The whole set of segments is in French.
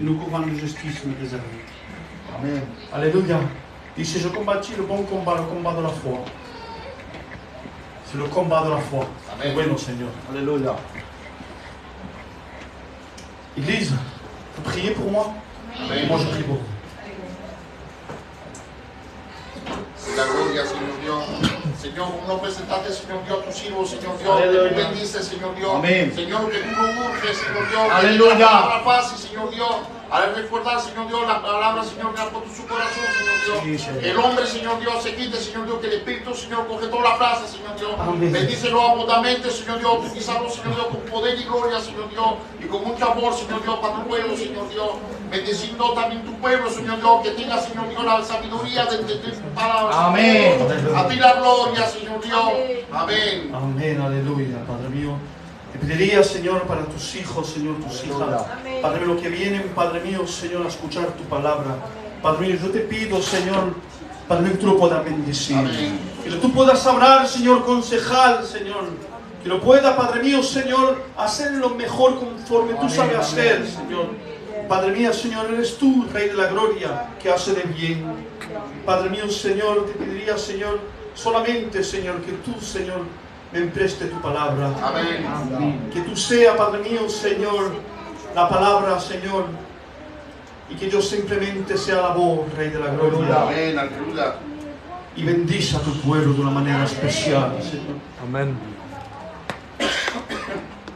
une couronne de justice me réserve. Amen. Alléluia. Dice, je combattis le bon combat, le combat de la foi. C'est le combat de la foi. Amen. Bueno, Seigneur. Alléluia. Église, vous priez pour moi. Amen. Et moi, je prie pour vous. La gloria, Señor Dios. Señor, como presentaste, Señor Dios, tus hijos, Señor Dios. Aleluya. Que tú bendices, Señor Dios. Amén. Señor, que tú lo urges, Señor Dios. Aleluya. Que la palabra fácil, Señor Dios. Al recordar, Señor Dios, la palabra, Señor, que ha puesto su corazón, Señor Dios. Sí, Señor. Que el hombre, Señor Dios, se quite, Señor Dios, que el Espíritu, Señor, coge toda la plaza, Señor Dios. Amén. Bendícelo abundantemente, Señor Dios. Utilizarlo, Señor Dios, con poder y gloria, Señor Dios. Y con mucho amor, Señor Dios, para tu pueblo, Señor Dios. Bendiciendo también tu pueblo, Señor Dios. Que tenga, Señor Dios, la sabiduría de entender tu palabra. Amén. A ti la gloria, Señor Dios. Amén. Amén, aleluya, Padre mío. Te pediría, Señor, para tus hijos, Señor, tus hijas. Padre mío, que vienen, Padre mío, Señor, a escuchar tu palabra. Padre mío, yo te pido, Señor, Padre mío, que tú lo puedas bendecir. Amén. Que tú puedas hablar, Señor, concejal, Señor. Que lo pueda, Padre mío, Señor, hacer lo mejor conforme tú sabes hacer, Señor. Padre mío, Señor, eres tú, Rey de la Gloria, que hace de bien. Padre mío, Señor, te pediría, Señor, solamente, Señor, que tú, Señor, me empreste tu palabra. Amén. Que tú sea, Padre mío, Señor, la palabra, Señor, y que yo simplemente sea la voz, Rey de la Gloria. Amén. Aleluya. Y bendice a tu pueblo de una manera especial, Señor. Amén.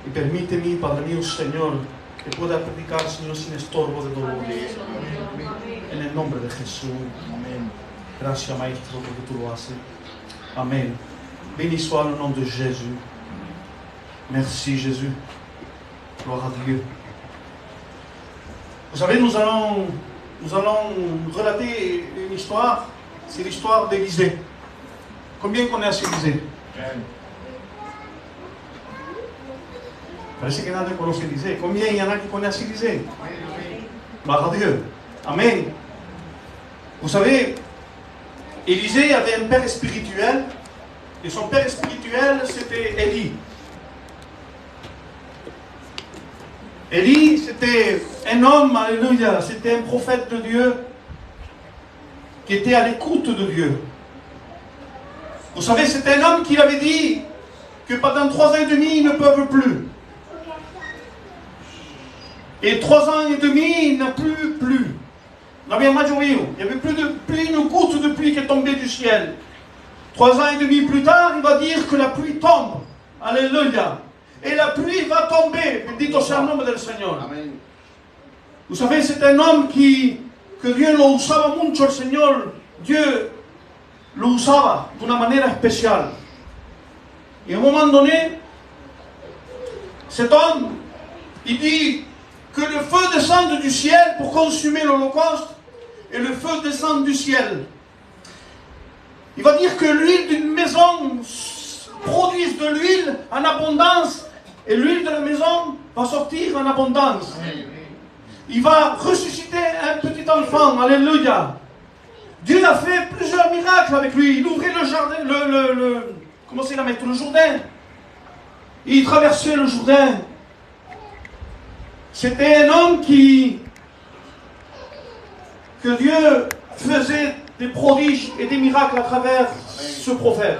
Y permíteme, Padre mío, Señor, que pueda predicar, Señor, sin estorbo de dolor. En el nombre de Jesús. Amén. Gracias, Maestro, porque tú lo haces. Amen. Béni soit le nom de Jésus. Merci, Jésus. Gloire à Dieu. Vous savez, nous allons relater une histoire. C'est l'histoire d'Élisée. Combien connaissent Élisée? Parece que nadie conoce Élisée. Combien il y en a qui connaissent Élisée? Gloire à Dieu. Amen. Vous savez, Élisée avait un père spirituel, et son père spirituel, c'était Élie. Élie, c'était un homme, alléluia, c'était un prophète de Dieu, qui était à l'écoute de Dieu. Vous savez, c'était un homme qui avait dit que pendant 3 ans et demi, ils ne peuvent plus. Et 3 ans et demi, il n'a plus plu. Il n'y avait plus une goutte de pluie qui est tombée du ciel. 3 ans et demi plus tard, il va dire que la pluie tombe. Alléluia. Et la pluie va tomber. Bendito sea el nombre del Señor. Amén. Vous savez, c'est un homme que Dieu lo usaba mucho, el Señor. Dieu lo usaba de una manera especial. Et à un moment donné, cet homme, il dit que le feu descende du ciel pour consumer l'holocauste, et le feu descend du ciel. Il va dire que l'huile d'une maison produise de l'huile en abondance, et l'huile de la maison va sortir en abondance. Il va ressusciter un petit enfant, alléluia. Dieu a fait plusieurs miracles avec lui. Il ouvrait le jardin, comment c'est la mettre, le Jourdain. Il traversait le Jourdain. C'était un homme que Dieu faisait des prodiges et des miracles à travers ce prophète.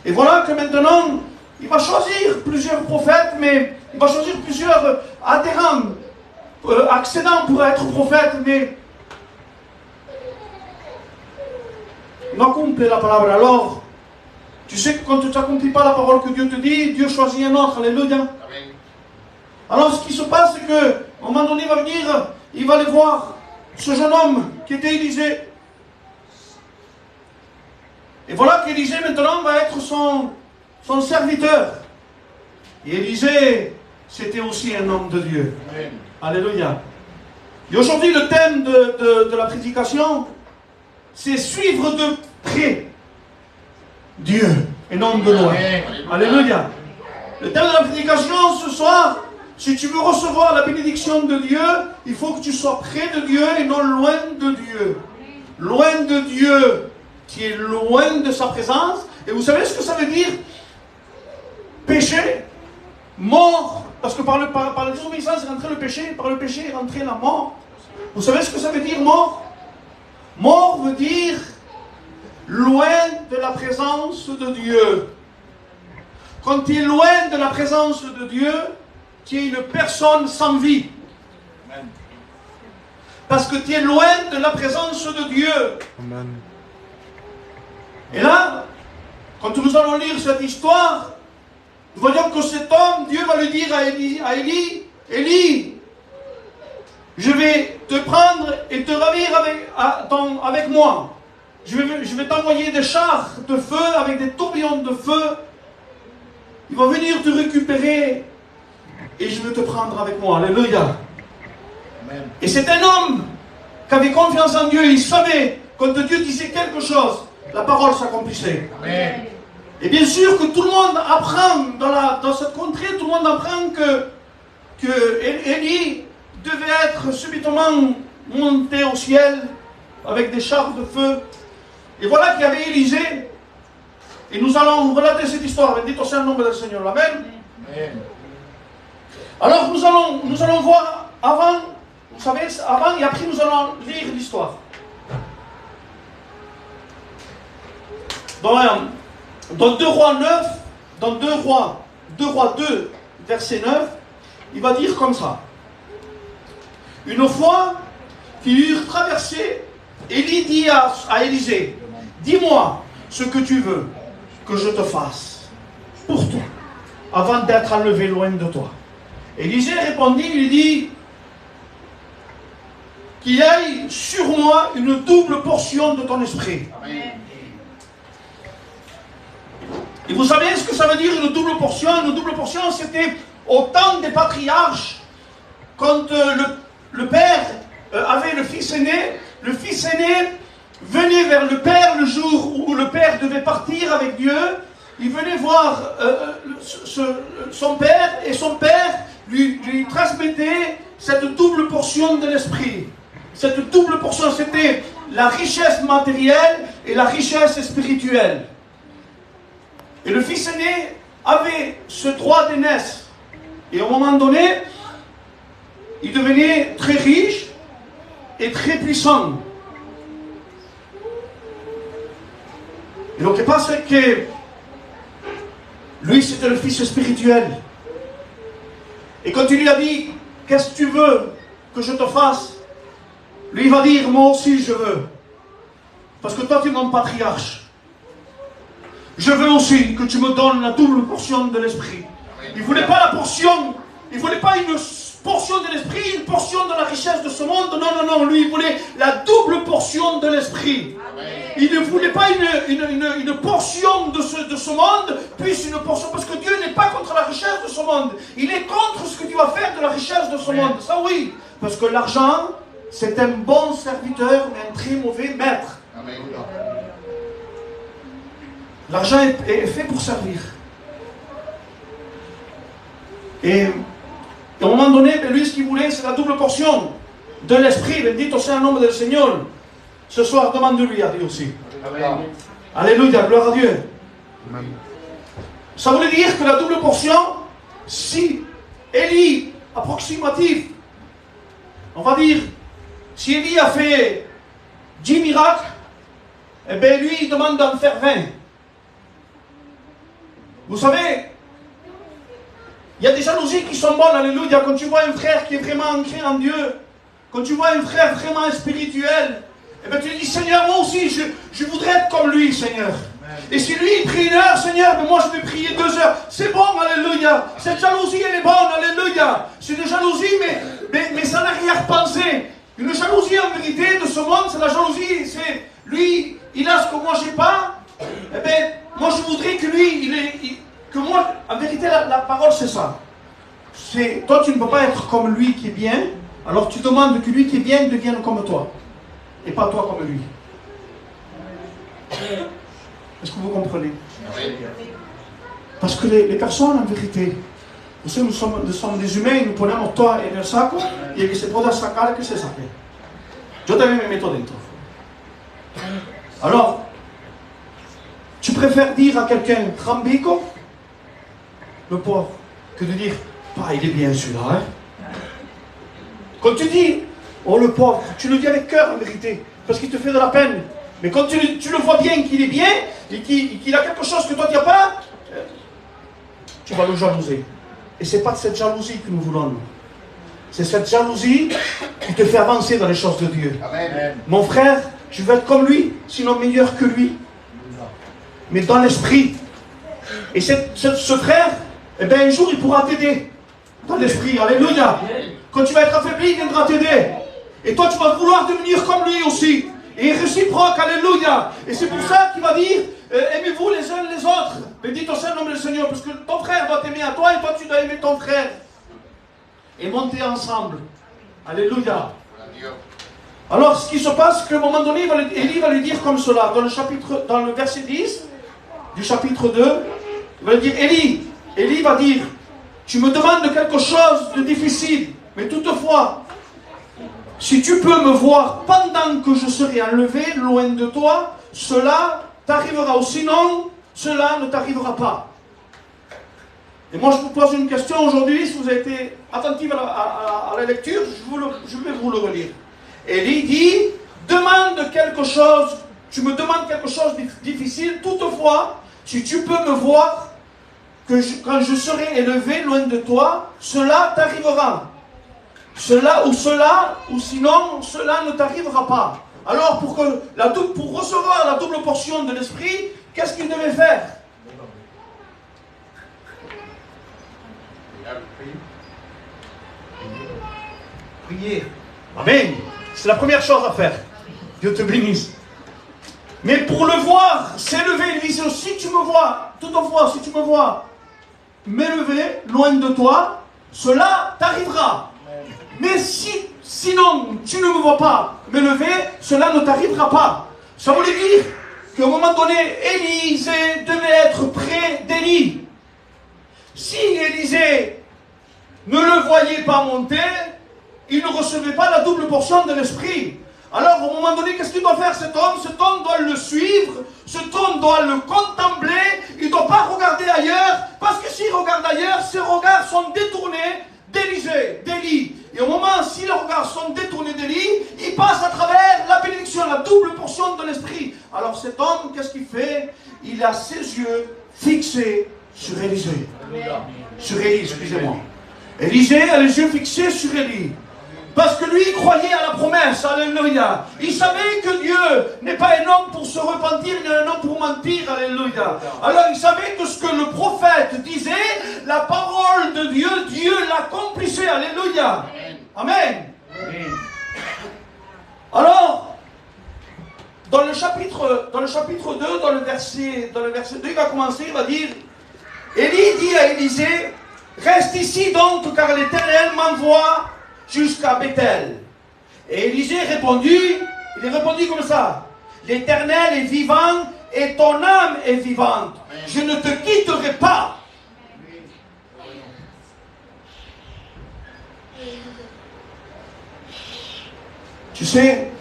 Et voilà que maintenant, il va choisir plusieurs prophètes, mais il va choisir plusieurs adhérents, accédants pour être prophète, mais il accomplit la parole. Alors, tu sais que quand tu n'accomplis pas la parole que Dieu te dit, Dieu choisit un autre, alléluia. Amén. Alors ce qui se passe, c'est qu'à un moment donné, il va venir, il va aller voir ce jeune homme qui était Élisée. Et voilà qu'Élisée maintenant va être son serviteur. Et Élisée, c'était aussi un homme de Dieu. Amén. Alléluia. Et aujourd'hui, le thème de la prédication, c'est suivre de près Dieu et non de loin. Amen. Alléluia. Le thème de la prédication ce soir, si tu veux recevoir la bénédiction de Dieu, il faut que tu sois près de Dieu et non loin de Dieu. Loin de Dieu, qui est loin de sa présence. Et vous savez ce que ça veut dire? Péché, mort Parce que par la désobéissance est rentré le péché, par le péché est rentrée la mort. Vous savez ce que ça veut dire mort? Mort veut dire loin de la présence de Dieu. Quand tu es loin de la présence de Dieu, tu es une personne sans vie. Amen. Parce que tu es loin de la présence de Dieu. Amen. Et là, quand nous allons lire cette histoire, nous voyons que cet homme, Dieu va lui dire à Élie, Élie, je vais te prendre et te ravir avec moi. Je vais t'envoyer des chars de feu avec des tourbillons de feu. Il va venir te récupérer et je vais te prendre avec moi. Alléluia. Amen. Et c'est un homme qui avait confiance en Dieu. Il savait, quand Dieu disait quelque chose, la parole s'accomplissait. Amen. Et bien sûr que tout le monde apprend, dans cette contrée, tout le monde apprend que Élie devait être subitement monté au ciel avec des chars de feu. Et voilà qu'il y avait Élisée. Et nous allons relater cette histoire. Bendito sea el nombre del Seigneur. Amen. Amen. Alors nous allons voir avant, vous savez, avant et après nous allons lire l'histoire. Dans 2 Rois 9, dans 2 Rois 2, verset 9, il va dire comme ça. Une fois qu'ils eurent traversé, Élie dit à Élisée, dis-moi ce que tu veux que je te fasse pour toi, avant d'être enlevé loin de toi. Élisée répondit, il lui dit, qu'il y ait sur moi une double portion de ton esprit. Amen. Et vous savez ce que ça veut dire une double portion? Une double portion, c'était au temps des patriarches, quand le père avait le fils aîné venait vers le père le jour où le père devait partir avec Dieu. Il venait voir son père et son père lui transmettait cette double portion de l'esprit. Cette double portion, c'était la richesse matérielle et la richesse spirituelle. Et le fils aîné avait ce droit d'aînesse. Et à un moment donné, il devenait très riche et très puissant. Et donc, il passe que lui, c'était le fils spirituel. Et quand il lui a dit, qu'est-ce que tu veux que je te fasse? Lui, il va dire, moi aussi, je veux. Parce que toi, tu es mon patriarche. Je veux aussi que tu me donnes la double portion de l'esprit. Il ne voulait pas la portion, il ne voulait pas une portion de l'esprit, une portion de la richesse de ce monde. Non, lui, il voulait la double portion de l'esprit. Il ne voulait pas une portion de ce monde, puis une portion, parce que Dieu n'est pas contre la richesse de ce monde. Il est contre ce que tu vas faire de la richesse de ce monde. Ça oui, parce que l'argent, c'est un bon serviteur, mais un très mauvais maître. Amen. L'argent est fait pour servir. Et à un moment donné, lui, ce qu'il voulait, c'est la double portion de l'esprit. Bendito sea el nombre del Seigneur. Ce soir, demande-lui à Dieu aussi. Amen. Alléluia, gloire à Dieu. Amen. Ça voulait dire que la double portion, si Élie, approximatif, on va dire, si Élie a fait 10 miracles, eh bien lui, il demande d'en faire 20. Vous savez, il y a des jalousies qui sont bonnes, alléluia. Quand tu vois un frère qui est vraiment ancré en Dieu, quand tu vois un frère vraiment spirituel, eh bien tu lui dis, Seigneur, moi aussi, je voudrais être comme lui, Seigneur. Amen. Et si lui, il prie 1 heure, Seigneur, mais moi, je vais prier 2 heures. C'est bon, alléluia. Cette jalousie, elle est bonne, alléluia. C'est une jalousie, mais ça n'a rien repensé. Une jalousie, en vérité, de ce monde, c'est la jalousie. C'est lui, il a ce que moi, je n'ai pas. Eh bien, moi, je voudrais que lui, que moi, en vérité, la parole, c'est ça. C'est, toi, tu ne peux pas être comme lui qui est bien, alors tu demandes que lui qui est bien devienne comme toi. Et pas toi comme lui. Est-ce que vous comprenez? Parce que les personnes, en vérité, vous savez, nous sommes des humains, nous prenons toi et le saco, et que se pueda sacar, que se saque. Yo también me meto dentro. Alors, tu préfères dire à quelqu'un Trambico, le pauvre, que de dire Ah, il est bien celui-là, hein. Quand tu dis, oh le pauvre, tu le dis avec cœur en vérité, parce qu'il te fait de la peine. Mais quand tu le vois bien qu'il est bien, et qu'il a quelque chose que toi tu n'as pas, tu vas le jalouser. Et ce n'est pas de cette jalousie que nous voulons. C'est cette jalousie qui te fait avancer dans les choses de Dieu. Amen. Mon frère, je veux être comme lui, sinon meilleur que lui. Mais dans l'esprit. Et ce frère, eh bien, un jour, il pourra t'aider. Dans l'esprit, alléluia. Quand tu vas être affaibli, il viendra t'aider. Et toi, tu vas vouloir devenir comme lui aussi. Et réciproque, alléluia. Et c'est pour ça qu'il va dire, aimez-vous les uns les autres. Bédit au Saint-Nom du Seigneur, parce que ton frère doit t'aimer à toi, et toi, tu dois aimer ton frère. Et monter ensemble. Alléluia. Alors, ce qui se passe, qu'à un moment donné, Élie va lui dire comme cela, dans le verset 10 du chapitre 2, il va lui dire, Élie va dire, tu me demandes quelque chose de difficile, mais toutefois, si tu peux me voir pendant que je serai enlevé loin de toi, cela t'arrivera, ou sinon, cela ne t'arrivera pas. Et moi, je vous pose une question aujourd'hui, si vous avez été attentif à la lecture, je vais vous le relire. Élie dit, demande quelque chose, tu me demandes quelque chose de difficile, toutefois, si tu peux me voir, quand je serai élevé loin de toi, cela t'arrivera. Cela, ou sinon, cela ne t'arrivera pas. Alors, pour recevoir la double portion de l'esprit, qu'est-ce qu'il devait faire? Prier. Amen. C'est la première chose à faire. Dieu te bénisse. Mais pour le voir s'élever, il dit, si tu me vois, toutefois, si tu me vois m'élever loin de toi, cela t'arrivera. Mais sinon, tu ne me vois pas m'élever, cela ne t'arrivera pas. Ça voulait dire qu'à un moment donné, Élisée devait être près d'Élie. Si Élisée ne le voyait pas monter, il ne recevait pas la double portion de l'esprit. Alors, au moment donné, qu'est-ce qu'il doit faire cet homme? Cet homme doit le suivre, cet homme doit le contempler, il ne doit pas regarder ailleurs, parce que s'il regarde ailleurs, ses regards sont détournés d'Élie. Et au moment où si les regards sont détournés d'Élie, il passe à travers la bénédiction, la double portion de l'esprit. Alors cet homme, qu'est-ce qu'il fait? Il a ses yeux fixés sur Élisée. Sur Élie, excusez-moi. Élisée a les yeux fixés sur Élie. Parce que lui, il croyait à la promesse, alléluia. Il savait que Dieu n'est pas un homme pour se repentir, ni un homme pour mentir, alléluia. Alors il savait que ce que le prophète disait, la parole de Dieu, Dieu l'accomplissait, alléluia. Amen. Alors, dans le chapitre 2, dans le verset 2, il va commencer, il va dire, Élie dit à Élisée, reste ici donc, car l'Éternel m'envoie jusqu'à Bethel. Et Élisée il est répondu comme ça, l'Éternel est vivant et ton âme est vivante. Je ne te quitterai pas. Tu sais,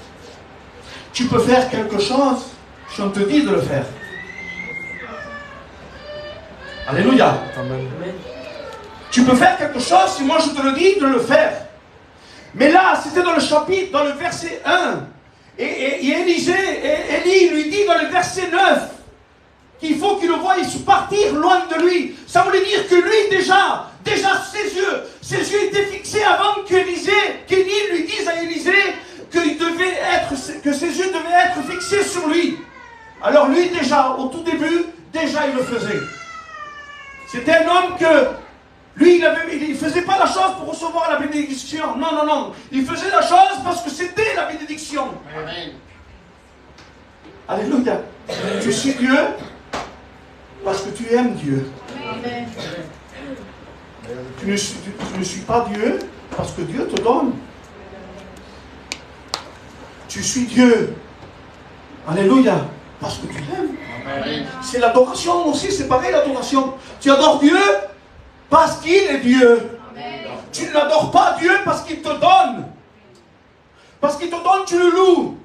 tu peux faire quelque chose si on te dit de le faire. Alléluia. Amen. Tu peux faire quelque chose si moi je te le dis de le faire. Mais là, c'était dans le verset 1. Et Élie lui dit dans le verset 9 qu'il faut qu'il le voie partir loin de lui. Ça voulait dire que lui déjà ses yeux étaient fixés avant qu'Élie lui dise à Élisée que ses yeux devaient être fixés sur lui. Alors lui déjà, au tout début, déjà il le faisait. C'était un homme que lui, il ne faisait pas la chose pour recevoir la bénédiction. Non. Il faisait la chose parce que c'était la bénédiction. Amen. Alléluia. Tu suis Dieu parce que tu aimes Dieu. Amen. Tu ne suis pas Dieu parce que Dieu te donne. Tu suis Dieu. Alléluia. Parce que tu l'aimes. Amen. C'est l'adoration aussi, c'est pareil l'adoration. Tu adores Dieu parce qu'il est Dieu. Amen. Tu ne l'adores pas Dieu parce qu'il te donne. Parce qu'il te donne, tu le loues.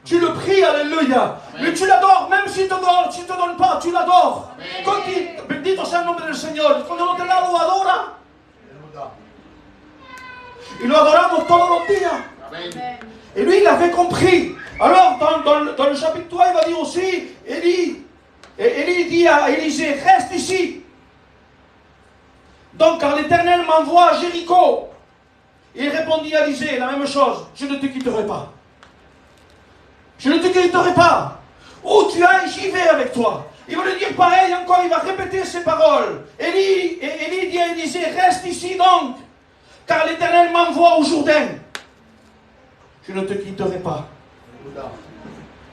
Tu le pries, alléluia. Amen. Mais tu l'adores, même s'il te donne, s'il ne te donne pas, tu l'adores. Quand il dit au Saint-Nom du Seigneur, quand on te l'a ou adora, Y lo adoramos todos los días. Et lui, il avait compris. Alors, dans le chapitre 3, il va dire aussi, Élie dit à Élisée, reste ici. Donc, quand l'Éternel m'envoie à Jéricho, il répondit à Élisée la même chose, je ne te quitterai pas. Je ne te quitterai pas. Où tu ailles, j'y vais avec toi. Il va lui dire pareil encore, il va répéter ces paroles. Élie dit à Élisée, reste ici donc, car l'Éternel m'envoie au Jourdain. Je ne te quitterai pas.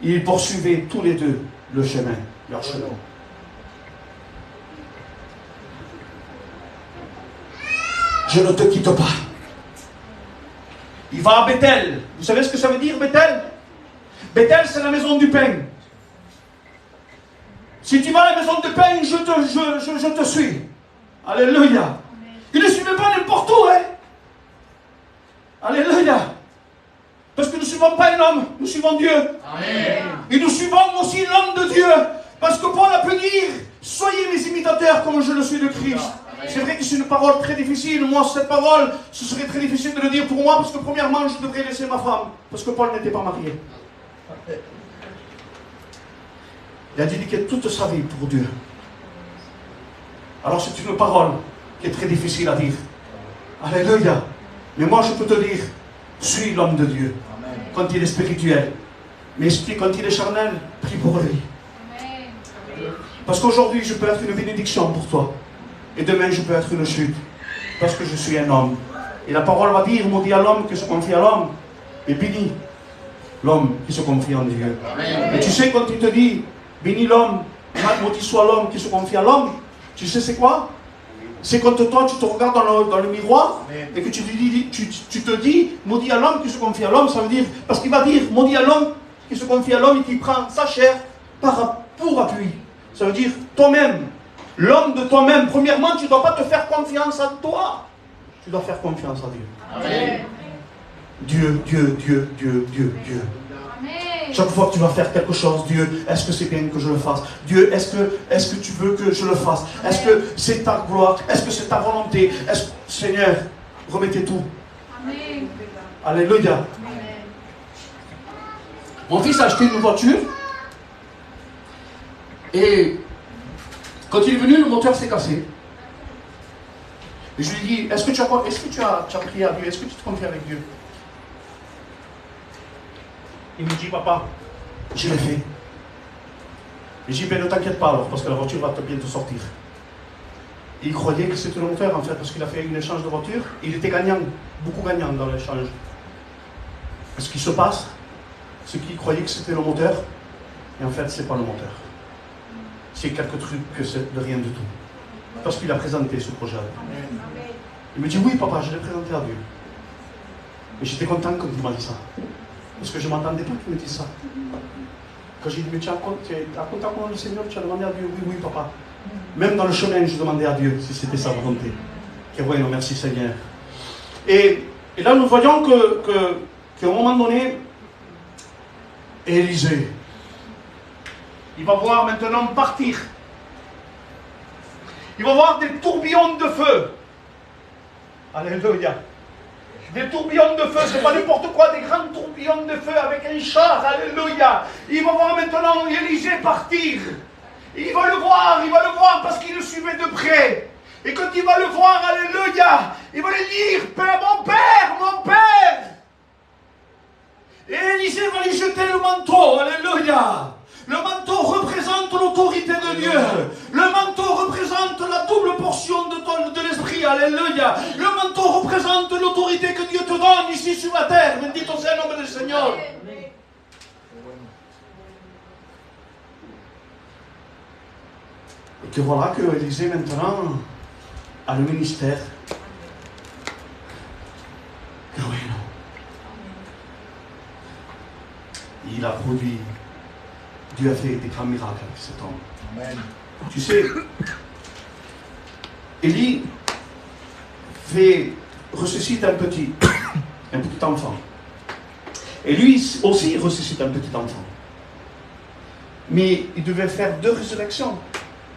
Ils poursuivaient tous les deux le chemin, leur chemin. Je ne te quitte pas. Il va à Bethel. Vous savez ce que ça veut dire, Bethel? Bethel, c'est la maison du pain. Si tu vas à la maison du pain, je te suis. Alléluia. Il ne suivait pas n'importe où, hein. Alléluia. Parce que nous ne suivons pas un homme, nous suivons Dieu. Amen. Et nous suivons aussi l'homme de Dieu. Parce que Paul a pu dire, soyez mes imitateurs comme je le suis de Christ. Amen. C'est vrai que c'est une parole très difficile. Moi, cette parole, ce serait très difficile de le dire pour moi, parce que premièrement, je devrais laisser ma femme. Parce que Paul n'était pas marié. Il a dédié toute sa vie pour Dieu. Alors c'est une parole qui est très difficile à dire. Alléluia. Mais moi, je peux te dire, suis l'homme de Dieu. Amen. Quand il est spirituel. Mais quand il est charnel, prie pour lui. Amen. Parce qu'aujourd'hui, je peux être une bénédiction pour toi. Et demain, je peux être une chute. Parce que je suis un homme. Et la parole va dire, maudit à l'homme qui se confie à l'homme. Et béni l'homme qui se confie en Dieu. Amen. Et tu sais, quand il te dit, béni l'homme, maudit soit l'homme qui se confie à l'homme, tu sais c'est quoi? C'est quand toi, tu te regardes dans le miroir. Amen. Et que tu te dis, maudit à l'homme qui se confie à l'homme, ça veut dire, parce qu'il va dire, maudit à l'homme qui se confie à l'homme et qui prend sa chair pour appui. Ça veut dire, toi-même, l'homme de toi-même, premièrement, tu ne dois pas te faire confiance à toi. Tu dois faire confiance à Dieu. Amen. Dieu. Amen. Chaque fois que tu vas faire quelque chose, Dieu, est-ce que c'est bien que je le fasse? Dieu, est-ce que tu veux que je le fasse? Est-ce que c'est ta gloire? Est-ce que c'est ta volonté? Seigneur, remettez tout. Amen. Alléluia. Amen. Mon fils a acheté une voiture et quand il est venu, le moteur s'est cassé. Et je lui ai dit, est-ce que tu as prié à Dieu? Est-ce que tu te confies avec Dieu? Il me dit, papa, je l'ai fait. Et j'ai dit, ben ne t'inquiète pas alors, parce que la voiture va bientôt sortir. Et il croyait que c'était le moteur en fait, parce qu'il a fait un échange de voiture. Il était gagnant, beaucoup gagnant dans l'échange. Ce qui se passe, c'est qu'il croyait que c'était le moteur, et en fait, c'est pas le moteur. C'est quelques trucs que c'est de rien du tout. Parce qu'il a présenté ce projet. Il me dit, oui papa, je l'ai présenté à Dieu. Et j'étais content quand il m'a dit ça. Parce que je ne m'attendais pas qu'il me dise ça. Quand j'ai dit, mais tu as content le Seigneur, tu as demandé à Dieu? Oui, papa. Même dans le chemin, je demandais à Dieu si c'était sa volonté. Que oui, non, merci Seigneur. Et là, nous voyons qu'à un moment donné, Élisée, il va voir maintenant partir. Il va voir des tourbillons de feu. Alléluia. Des tourbillons de feu, c'est pas n'importe quoi, des grands tourbillons de feu avec un char, alléluia. Il va voir maintenant Élisée partir. Il va le voir parce qu'il le suivait de près. Et quand il va le voir, alléluia, il va lui dire, Père, mon Père. Et Élisée va lui jeter le manteau, alléluia. Le manteau représente l'autorité de Dieu. Le manteau représente la double portion de l'esprit. Alléluia. Le manteau représente l'autorité que Dieu te donne ici sur la terre. Bendit soit le nom du Seigneur. Et que voilà que Élisée maintenant a le ministère. Que oui, non. Il a produit. Dieu a fait des grands miracles avec cet homme. Amen. Tu sais, Élie ressuscite un petit enfant. Et lui aussi ressuscite un petit enfant. Mais il devait faire 2 résurrections.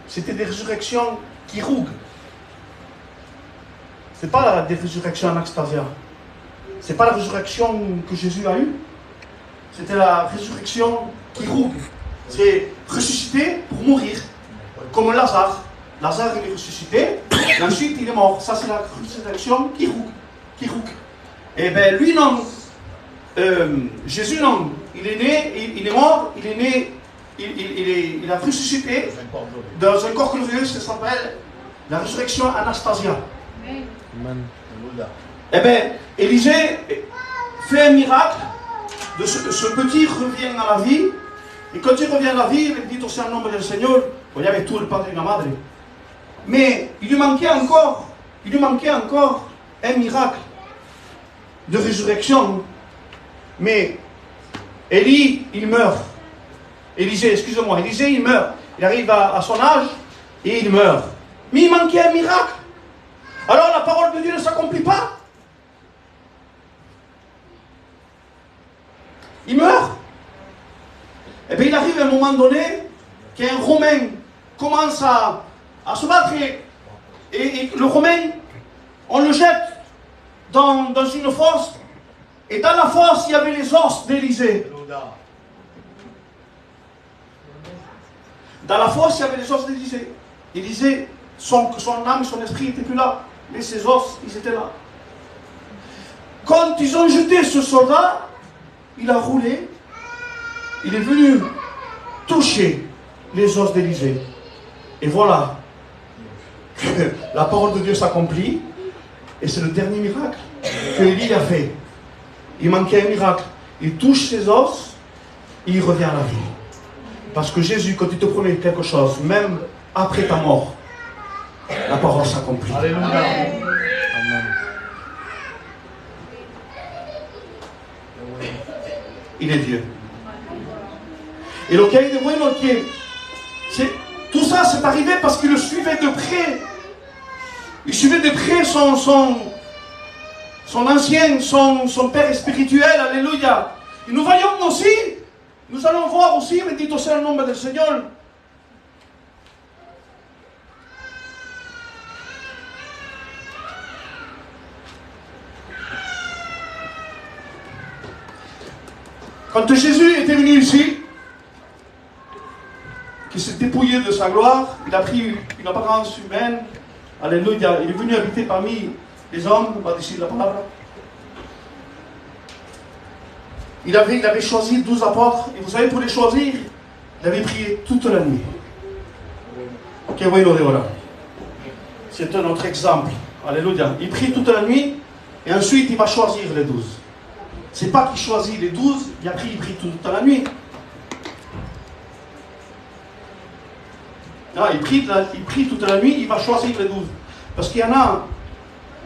C'était des résurrections qui rouguent. c'est pas la résurrection en extasia. C'est pas la résurrection que Jésus a eue. C'était la résurrection qui roule. C'est ressuscité pour mourir. Comme Lazare. Lazare, il est ressuscité. Et ensuite, il est mort. Ça, c'est la résurrection qui roule. Et bien, lui, non. Jésus, non. Il est né, il est mort, il est né, il a ressuscité dans un corps glorieux, ça s'appelle la résurrection Anastasia. Amen. Eh bien, Élisée fait un miracle, ce petit revient à la vie, et quand il revient à la vie, il dit aussi en nom du Seigneur, il y avait tout le Padre et la Madre. Mais il lui manquait encore un miracle de résurrection. Mais Élisée, il meurt. Élisée, il meurt. Il arrive à son âge et il meurt. Mais il manquait un miracle. Alors la parole de Dieu ne s'accomplit pas. Il meurt. Et bien il arrive à un moment donné qu'un Romain commence à se battre et le Romain, on le jette dans une fosse. Et dans la fosse, il y avait les os d'Élisée. Dans la fosse, il y avait les os d'Élisée. Élisée, son âme, son esprit n'était plus là. Mais ses os, ils étaient là. Quand ils ont jeté ce soldat, il a roulé. Il est venu toucher les os d'Élisée. Et voilà que la parole de Dieu s'accomplit. Et c'est le dernier miracle que Élie a fait. Il manquait un miracle. Il touche ses os, et il revient à la vie. Parce que Jésus, quand il te promet quelque chose, même après ta mort, la parole s'accomplit. Alléluia. Amen. Il est Dieu. Et lo que hay de bueno que tout ça c'est arrivé parce qu'il le suivait de près. Il suivait de près son ancien, son père spirituel, alléluia. Et nous voyons aussi, nous allons voir aussi, bendito sea el nombre del Señor. Quand Jésus était venu ici, qui s'est dépouillé de sa gloire, il a pris une apparence humaine, alléluia, il est venu habiter parmi les hommes, on va dire la parole. Il avait choisi 12 apôtres, et vous savez, pour les choisir, il avait prié toute la nuit. Que bueno de orar. C'est un autre exemple. Alléluia. Il prie toute la nuit, et ensuite il va choisir les 12. C'est pas qu'il choisit les 12, et après il prie toute la nuit. Non, il prie toute la nuit, il va choisir les 12. Parce qu'il y en a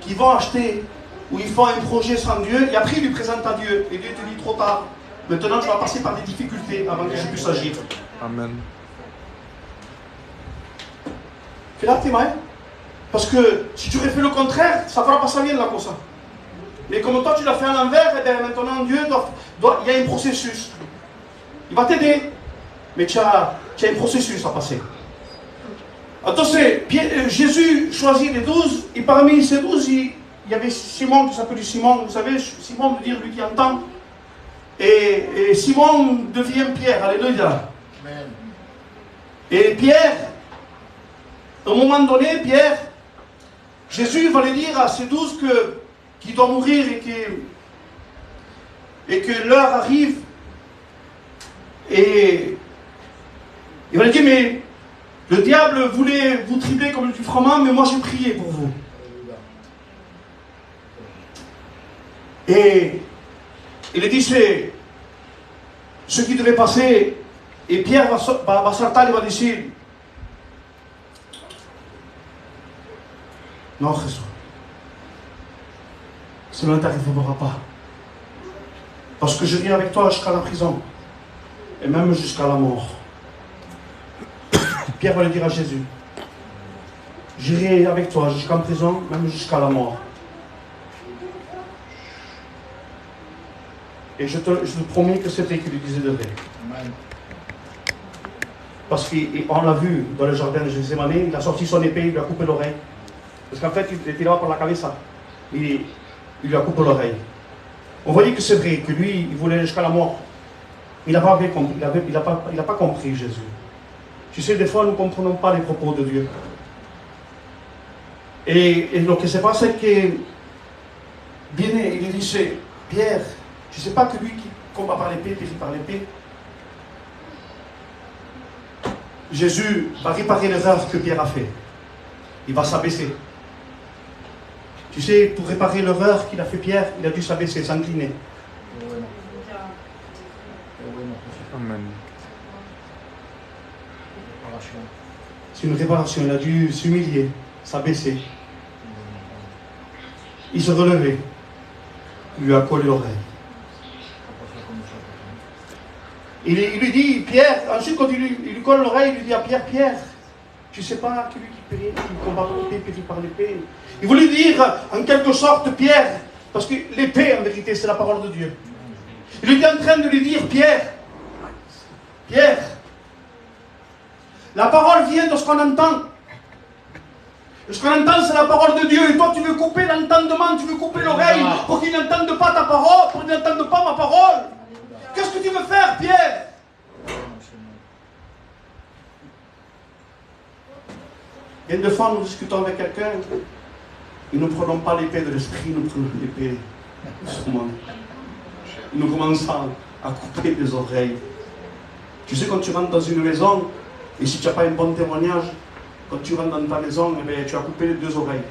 qui vont acheter ou ils font un projet sans Dieu et après ils lui présentent à Dieu. Et Dieu te dit trop tard. Maintenant tu vas passer par des difficultés avant que je puisse agir. Amen. Fais la témoin. Parce que si tu aurais fait le contraire, ça ne fera pas ça bien la cosa. Mais comme toi tu l'as fait à l'envers, et bien maintenant Dieu il y a un processus. Il va t'aider. Mais tu as un processus à passer. Entonces, Jésus choisit les 12, et parmi ces 12, il y avait Simon qui s'appelle Simon. Vous savez, Simon veut dire lui qui entend. Et Simon devient Pierre, alléluia. Amen. Et Pierre, à un moment donné, Jésus va lui dire à ces 12 qu'il doit mourir et que l'heure arrive. Et il va lui dire, mais le diable voulait vous tribler comme du froment, mais moi j'ai prié pour vous. Et il a dit, c'est ce qui devait passer. Et Pierre va saltar et va dire, non Jésus, cela ne t'arrivera pas. Parce que je viens avec toi jusqu'à la prison. Et même jusqu'à la mort. Pierre va le dire à Jésus, j'irai avec toi jusqu'en prison, même jusqu'à la mort. Et je te promets que c'était qu'il lui disait de vrai. Parce qu'on l'a vu dans le jardin de Gethsémani, il a sorti son épée, il lui a coupé l'oreille Parce qu'en fait, il était là par la cabeza. Il lui a coupé l'oreille. On voyait que c'est vrai, que lui, il voulait aller jusqu'à la mort. Il n'a pas compris, il a pas compris Jésus. Tu sais, des fois, nous ne comprenons pas les propos de Dieu. Et ce qui se passe, c'est que, bien, il disait, Pierre, tu ne sais pas que lui qui combat par l'épée, périt par l'épée. Jésus va réparer l'erreur que Pierre a fait. Il va s'abaisser. Tu sais, pour réparer l'erreur qu'il a fait Pierre, il a dû s'abaisser, s'incliner. Amen. C'est une réparation. Il a dû s'humilier, s'abaisser. Il se relevait. Il lui a collé l'oreille. Il lui dit, Pierre, ensuite quand il lui colle l'oreille, il lui dit à Pierre, Pierre, tu ne sais pas que lui qui combat par l'épée, périt par l'épée. Il voulait dire, en quelque sorte, Pierre, parce que l'épée, en vérité, c'est la parole de Dieu. Il était en train de lui dire, Pierre, la parole vient de ce qu'on entend. Et ce qu'on entend, c'est la parole de Dieu. Et toi, tu veux couper l'entendement, tu veux couper l'oreille pour qu'ils n'entendent pas ta parole, pour qu'ils n'entendent pas ma parole. Qu'est-ce que tu veux faire, Pierre? Bien de fois, nous discutons avec quelqu'un et nous ne prenons pas l'épée de l'esprit, nous prenons l'épée du monde. Nous commençons à couper les oreilles. Tu sais, quand tu rentres dans une maison, et si tu n'as pas un bon témoignage, quand tu rentres dans ta maison, eh bien, tu as coupé les deux oreilles.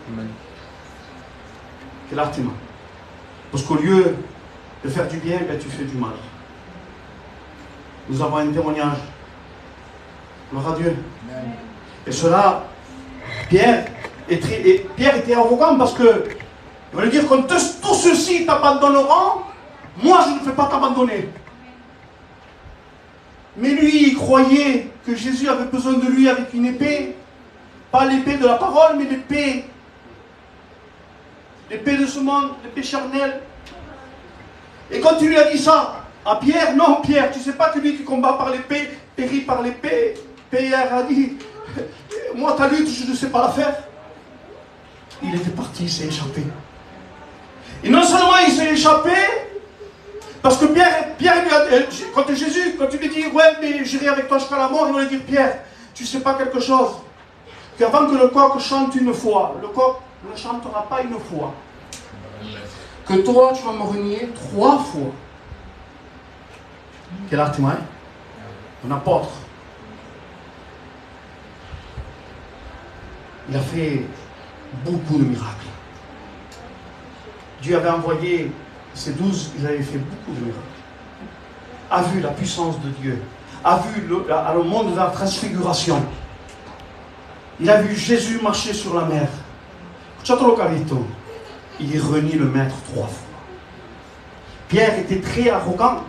Amen. Quel argument? Parce qu'au lieu de faire du bien, ben, tu fais du mal. Nous avons un témoignage. Gloire à Dieu. Amen. Et cela, Pierre était arrogant parce que il veut dire, quand tous ceux-ci t'abandonneront, moi je ne vais pas t'abandonner. Mais lui, il croyait que Jésus avait besoin de lui avec une épée, pas l'épée de la parole, mais l'épée de ce monde, l'épée charnelle. Et quand tu lui as dit ça à Pierre, non Pierre, tu ne sais pas que lui qui combat par l'épée, périt par l'épée. Pierre a dit, moi ta lutte, je ne sais pas la faire. Il était parti, il s'est échappé. Et non seulement il s'est échappé, parce que Pierre lui a, quand tu lui dis, ouais, mais j'irai avec toi jusqu'à la mort, il va lui dire, Pierre, tu ne sais pas quelque chose, qu'avant que le coq chante une fois, le coq ne chantera pas une fois, que toi, tu vas me renier 3 fois. Quel argument, hein? Un apôtre. Il a fait beaucoup de miracles. Dieu avait envoyé ces 12, ils avaient fait beaucoup de miracles. A vu la puissance de Dieu, a vu le monde de la transfiguration. Il a vu Jésus marcher sur la mer. Il renie le maître 3 fois. Pierre était très arrogant.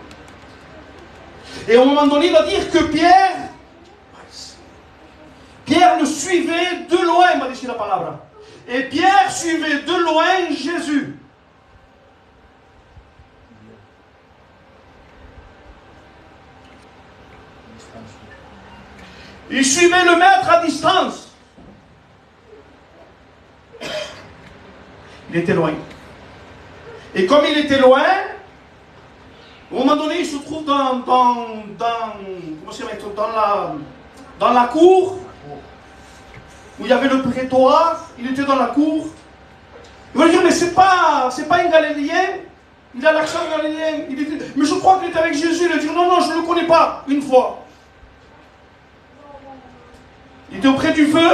Et à un moment donné, il va dire que Pierre le suivait de loin, il m'a dit la parole. Et Pierre suivait de loin Jésus. Il suivait le maître à distance. Il était loin. Et comme il était loin, à un moment donné, il se trouve dans la cour, où il y avait le prétoire. Il était dans la cour. Il va dire, mais c'est pas un Galiléen. Il a l'accent galiléen. Mais je crois qu'il était avec Jésus. Il a dit, non, je ne le connais pas, une fois. Il était auprès du feu,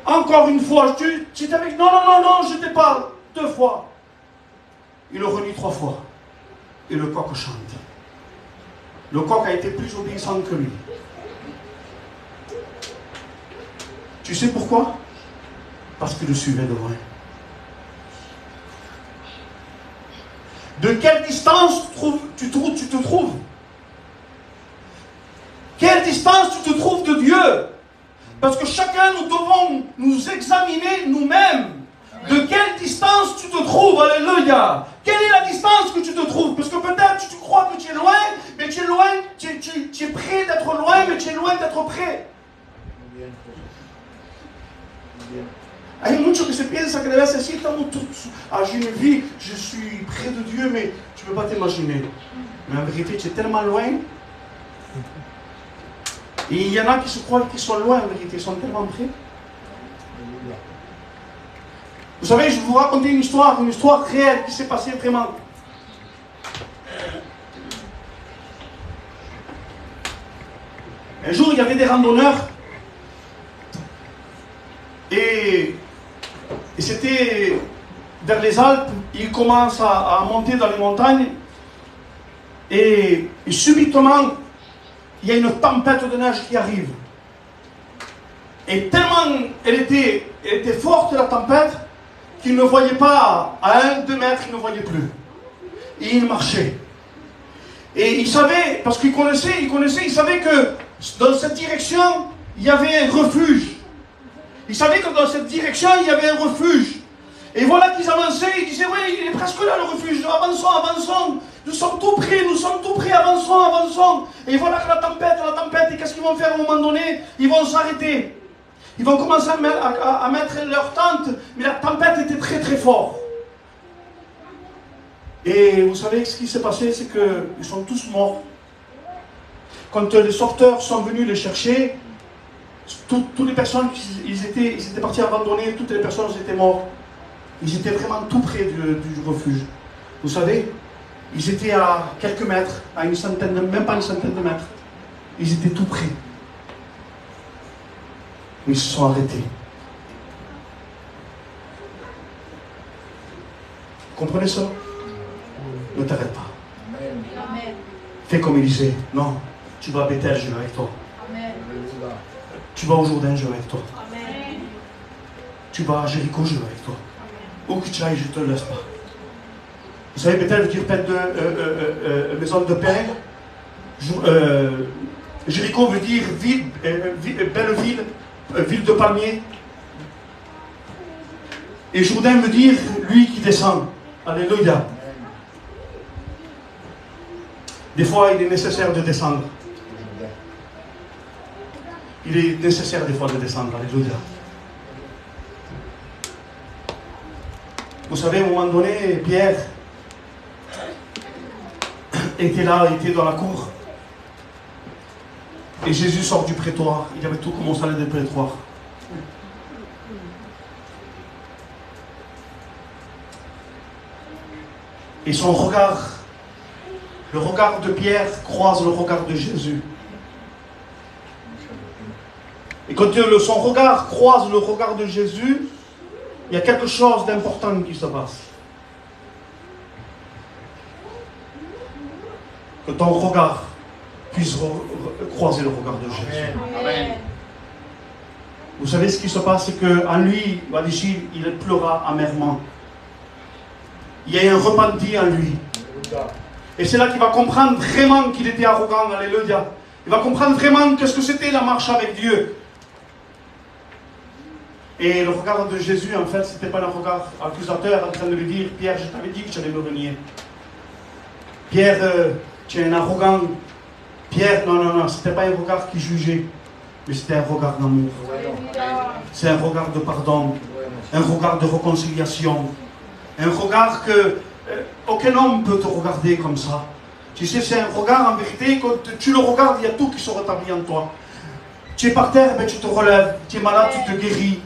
encore une fois. Tu étais avec... Non, je n'étais pas. 2 fois. Il le renie 3 fois. Et le coq chante. Le coq a été plus obéissant que lui. Tu sais pourquoi? Parce qu'il le suivait de loin. De quelle distance tu te trouves? Quelle distance tu te trouves de Dieu? Parce que chacun, nous devons nous examiner nous-mêmes. De quelle distance tu te trouves? Alléluia. Quelle est la distance que tu te trouves? Parce que peut-être tu crois que tu es loin, mais tu es loin, tu es près d'être loin, mais tu es loin d'être près. Hay muchos que se piensan que debe ser así, estamos tous, j'ai une vie, je suis près de Dieu, mais tu ne peux pas t'imaginer. Mais en vérité, tu es tellement loin. Et il y en a qui se croient qu'ils sont loin, en vérité, ils sont tellement près. Vous savez, je vais vous raconter une histoire réelle qui s'est passée vraiment. Un jour, il y avait des randonneurs et c'était vers les Alpes. Ils commencent à monter dans les montagnes et subitement, il y a une tempête de neige qui arrive. Et tellement elle était forte, la tempête, qu'ils ne voyaient pas à 1-2 mètres, ils ne voyaient plus. Et ils marchaient. Et ils savaient, parce qu'ils connaissaient, ils savaient que dans cette direction, il y avait un refuge. Ils savaient que dans cette direction, il y avait un refuge. Et voilà qu'ils avançaient, ils disaient, oui, il est presque là le refuge, avançons, avançons. Nous sommes tout près, avançons. Et voilà que la tempête, et qu'est-ce qu'ils vont faire à un moment donné? Ils vont s'arrêter. Ils vont commencer à mettre leur tente, mais la tempête était très très forte. Et vous savez ce qui s'est passé, c'est qu'ils sont tous morts. Quand les sauveteurs sont venus les chercher, toutes les personnes, ils étaient partis abandonner, toutes les personnes étaient mortes. Ils étaient vraiment tout près du refuge. Vous savez, ils étaient à quelques mètres, à une centaine, même pas une centaine de mètres. Ils étaient tout près. Ils se sont arrêtés. Vous comprenez ça? Ne t'arrête pas. Amen. Fais comme il disait. Non, tu vas à Bethel, je vais avec toi. Amen. Tu vas au Jourdain, je vais avec toi. Amen. Tu vas à Jéricho, je vais avec toi. Où que tu ailles, je ne te laisse pas. Vous savez, Bethel veut dire maison de paix. Jéricho veut dire belle ville, ville de palmiers. Et Jourdain veut dire lui qui descend. Alléluia. Des fois, il est nécessaire de descendre. Il est nécessaire des fois de descendre. Alléluia. Vous savez, à un moment donné, Pierre était là, était dans la cour. Et Jésus sort du prétoire. Il avait tout commencé à aller du prétoire. Et son regard, le regard de Pierre croise le regard de Jésus. Et quand son regard croise le regard de Jésus, il y a quelque chose d'important qui se passe. Que ton regard puisse croiser le regard de Jésus. Amen. Vous savez ce qui se passe, c'est qu'en lui, il pleura amèrement. Il y a un repenti en lui. Et c'est là qu'il va comprendre vraiment qu'il était arrogant. Alléluia. Il va comprendre vraiment qu'est-ce que c'était la marche avec Dieu. Et le regard de Jésus, en fait, ce n'était pas un regard accusateur en train de lui dire, Pierre, je t'avais dit que tu allais me renier. Pierre, tu es un arrogant. Pierre, non, ce n'était pas un regard qui jugeait, mais c'était un regard d'amour. C'est un regard de pardon, un regard de réconciliation, un regard que aucun homme peut te regarder comme ça. Tu sais, c'est un regard en vérité, quand tu le regardes, il y a tout qui se rétablit en toi. Tu es par terre, tu te relèves. Tu es malade, tu te guéris.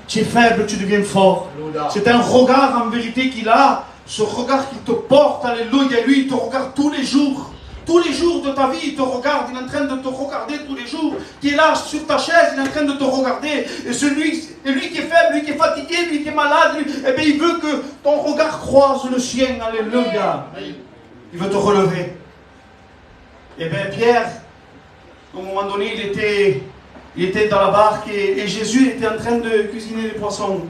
Tu es faible, tu deviens fort. C'est un regard en vérité qu'il a, ce regard qui te porte, alléluia. Lui, il te regarde tous les jours. Tous les jours de ta vie, il te regarde, il est en train de te regarder tous les jours. Tu es là sur ta chaise, il est en train de te regarder. Et lui qui est faible, lui qui est fatigué, lui qui est malade, il veut que ton regard croise le sien, alléluia. Il veut te relever. Et bien Pierre, à un moment donné, il était dans la barque et Jésus était en train de cuisiner les poissons.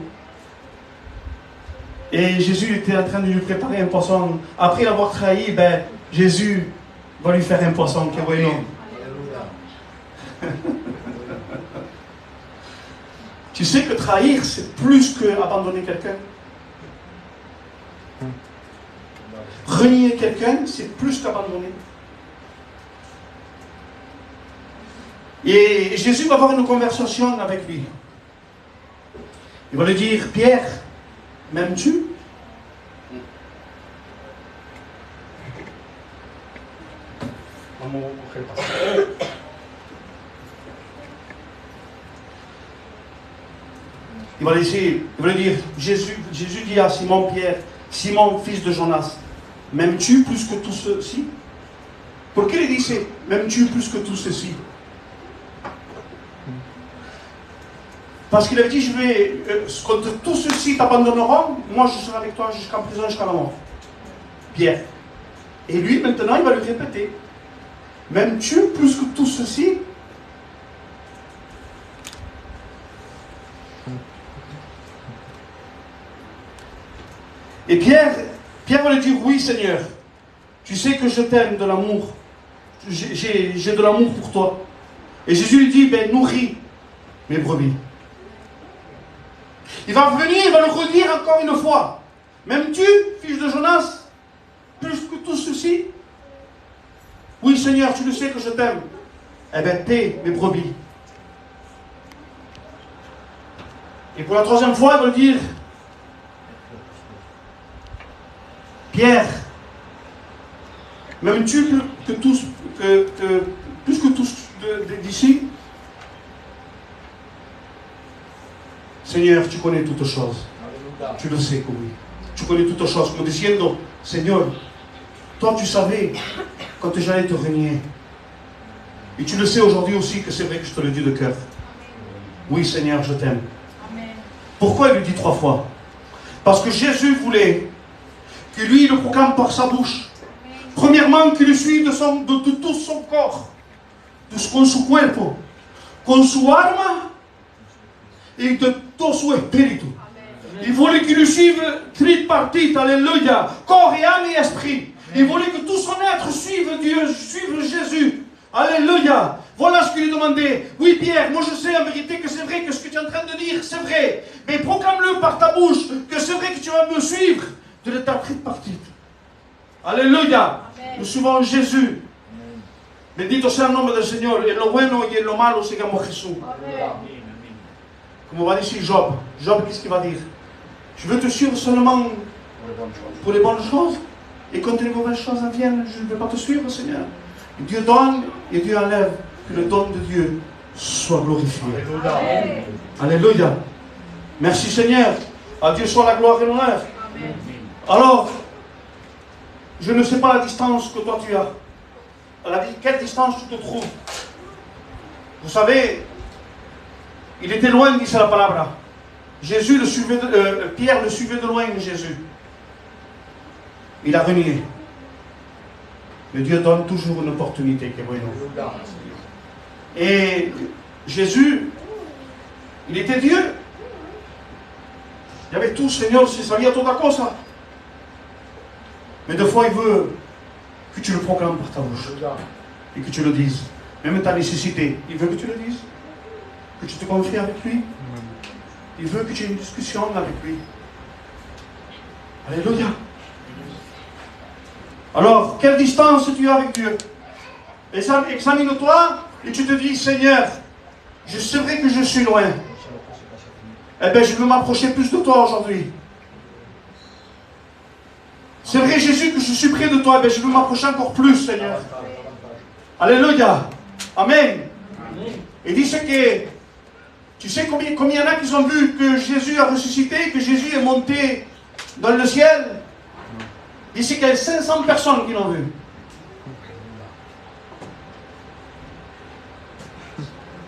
Et Jésus était en train de lui préparer un poisson. Après l'avoir trahi, Jésus va lui faire un poisson. Que voyons. Tu sais que trahir, c'est plus que abandonner quelqu'un. Renier quelqu'un, c'est plus qu'abandonner. Et Jésus va avoir une conversation avec lui. Il va lui dire, Pierre, m'aimes-tu? Il va lui dire, Jésus dit à Simon Pierre, Simon, fils de Jonas, m'aimes-tu plus que tout ceci? Pourquoi il dit, m'aimes-tu plus que tout ceci? Parce qu'il avait dit, quand tout ceci t'abandonneront, moi je serai avec toi jusqu'en prison, jusqu'à la mort. Pierre. Et lui, maintenant, il va lui répéter, m'aimes-tu plus que tout ceci? Et Pierre va lui dire, oui Seigneur, tu sais que je t'aime de l'amour, j'ai de l'amour pour toi. Et Jésus lui dit, ben nourris mes brebis. Il va venir, il va le redire encore une fois. M'aimes-tu, fils de Jonas, plus que tout ceci? Oui Seigneur, tu le sais que je t'aime. Eh bien, paie mes brebis. Et pour la troisième fois, il va le dire, Pierre, m'aimes-tu plus que tous d'ici? Seigneur, tu connais toutes choses. Tu le sais que oui. Tu connais toutes choses. Como diciendo, Seigneur, toi tu savais quand j'allais te renier. Et tu le sais aujourd'hui aussi que c'est vrai que je te le dis de cœur. Oui Seigneur, je t'aime. Pourquoi il lui dit 3 fois? Parce que Jésus voulait que lui il le proclame par sa bouche. Premièrement, qu'il le suive de tout son corps, con su cuerpo, con su alma et de tout son espíritu. Il voulait qu'il le suive tripartite, alléluia, corps et âme et esprit. Il voulait que tout son être suive Dieu, suive Jésus. Alléluia. Voilà ce qu'il lui demandait. Oui Pierre, moi je sais en vérité que c'est vrai que ce que tu es en train de dire, c'est vrai. Mais proclame-le par ta bouche, que c'est vrai que tu vas me suivre de l'état tripartite. Alléluia. Nous suivons Jésus. Bendito sea el nombre del Señor. En lo bueno y en lo malo sigamos Jesús. Comme on va dire ici Job. Job, qu'est-ce qu'il va dire? Je veux te suivre seulement pour les bonnes choses. Et quand les mauvaises choses viennent, je ne vais pas te suivre, Seigneur. Dieu donne et Dieu enlève. Que le don de Dieu soit glorifié. Alléluia. Merci Seigneur. À Dieu soit la gloire et l'honneur. Alors, je ne sais pas la distance que toi tu as. Quelle distance tu te trouves? Vous savez, il était loin, dit la palabra. Jésus le suivait, Pierre le suivait de loin, Jésus. Il a renié. Mais Dieu donne toujours une opportunité. Et Jésus, il était Dieu. Il y avait tout, Seigneur, si sabía toda cosa. Mais des fois, il veut que tu le proclames par ta bouche. Et que tu le dises. Même ta nécessité, il veut que tu le dises. Que tu te confies avec lui. Il veut que tu aies une discussion avec lui. Alléluia. Alors, quelle distance tu as avec Dieu? Examine-toi et tu te dis, Seigneur, je sais vrai que je suis loin. Eh bien, je veux m'approcher plus de toi aujourd'hui. C'est vrai, Jésus, que je suis près de toi. Eh bien, je veux m'approcher encore plus, Seigneur. Alléluia. Amen. Et dit ce que, tu sais combien il y en a qui ont vu que Jésus a ressuscité, que Jésus est monté dans le ciel? Ici, il y a 500 personnes qui l'ont vu.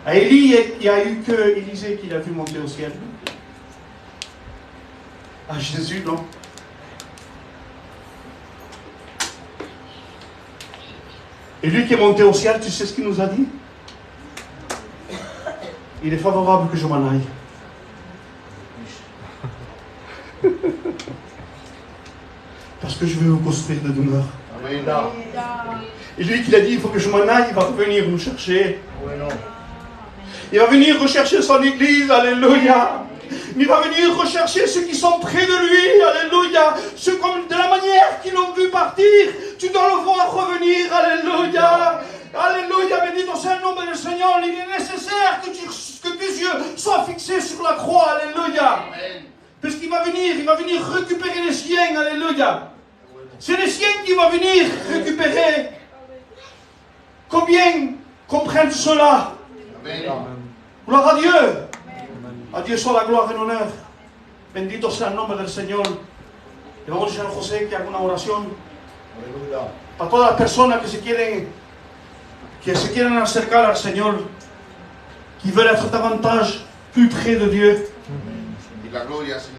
À Élie, il n'y a eu que Élisée qui l'a vu monter au ciel. À Jésus, non. Et lui qui est monté au ciel, tu sais ce qu'il nous a dit? Il est favorable que je m'en aille. Parce que je veux vous construire de demeure. Et lui qui l'a dit, il faut que je m'en aille, il va venir nous chercher. Il va venir rechercher son église, alléluia. Il va venir rechercher ceux qui sont près de lui, alléluia. Ceux comme de la manière qu'ils l'ont vu partir, tu dois le voir revenir, alléluia. Alléluia, bendito sea el nombre del Señor. Il est nécessaire que tes yeux soient fixés sur la croix. Alléluia. Amén. Parce qu'il va venir récupérer les siens. Alléluia. C'est les siens qui vont venir récupérer. Combien comprennent cela? Amén. Gloire à Dieu. Amen. A Dios toda la gloria y honor. Bendito sea el nombre del Señor. Le vamos a decir a José que haga una oración para todas las personas que se quieren acercar al Señor, qui veulent être davantage plus près de Dieu. Y la gloria, Señor.